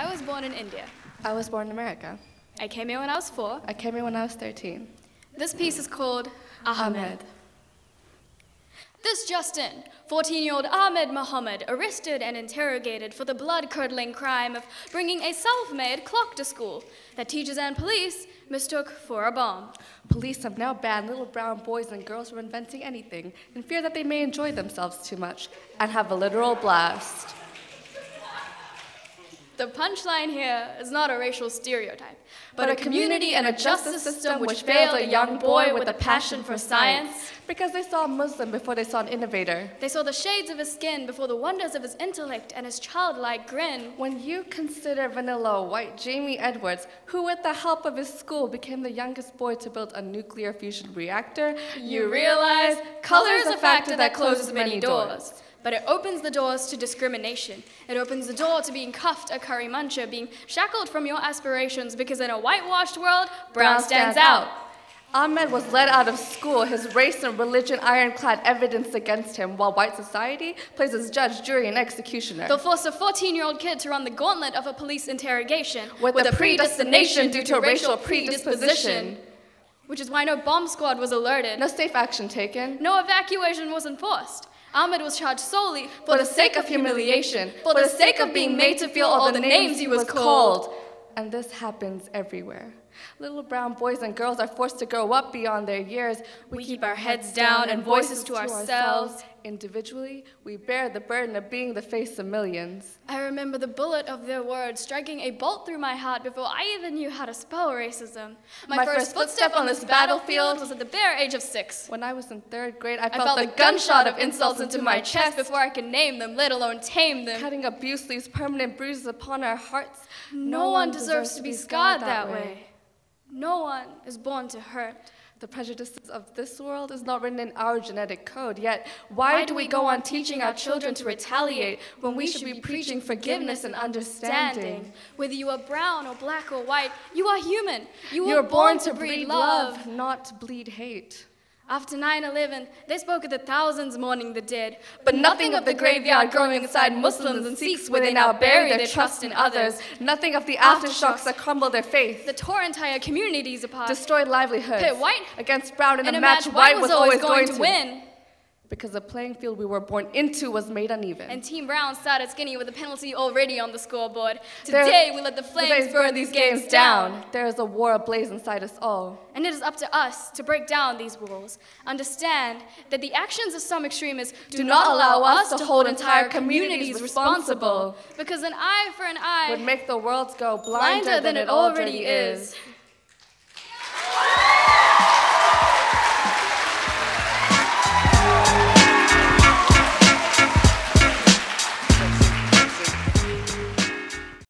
I was born in India. I was born in America. I came here when I was 4. I came here when I was 13. This piece is called Ahmed. This just in, 14-year-old Ahmed Mohammed arrested and interrogated for the blood-curdling crime of bringing a self-made clock to school that teachers and police mistook for a bomb. Police have now banned little brown boys and girls from inventing anything in fear that they may enjoy themselves too much and have a literal blast. The punchline here is not a racial stereotype, but a community and a justice system which failed a young boy with a passion for science. Because they saw a Muslim before they saw an innovator. They saw the shades of his skin before the wonders of his intellect and his childlike grin. When you consider vanilla white Jamie Edwards, who with the help of his school became the youngest boy to build a nuclear fusion reactor, you realize color is a factor that closes many doors. But it opens the doors to discrimination. It opens the door to being cuffed a curry muncher, being shackled from your aspirations, because in a whitewashed world, brown stands out. Ahmed was let out of school, his race and religion ironclad evidence against him, while white society plays as judge, jury, and executioner. They'll force a 14-year-old kid to run the gauntlet of a police interrogation with a predestination due to racial predisposition. Which is why no bomb squad was alerted. No safe action taken. No evacuation was enforced. Ahmed was charged solely for the sake of humiliation, for the sake of being made to feel all the names he was called. And this happens everywhere. Little brown boys and girls are forced to grow up beyond their years. We keep our heads down and voices to ourselves. Individually, we bear the burden of being the face of millions. I remember the bullet of their words striking a bolt through my heart before I even knew how to spell racism. My first footstep on this battlefield was at the bare age of 6. When I was in 3rd grade, I felt the gunshot of insults into my chest before I could name them, let alone tame them. Cutting abuse leaves permanent bruises upon our hearts. No one deserves to be scarred that way. No one is born to hurt. The prejudices of this world is not written in our genetic code, yet why do we go on teaching our children to retaliate when we should be preaching forgiveness and understanding? Whether you are brown or black or white, you are human. You were born to breed love, not to bleed hate. After 9/11, they spoke of the thousands mourning the dead, but nothing of the graveyard growing inside Muslims and Sikhs where they now bury their trust in others. Nothing of the aftershocks that crumble their faith. That tore entire communities apart. Destroyed livelihoods. Pit white against brown in a match white was always going to win. Because the playing field we were born into was made uneven. And Team Brown started skinny with a penalty already on the scoreboard. Today we let the flames burn these games down. There is a war ablaze inside us all. And it is up to us to break down these walls. Understand that the actions of some extremists do not allow us to hold entire communities responsible. Because an eye for an eye would make the world go blinder than it already is.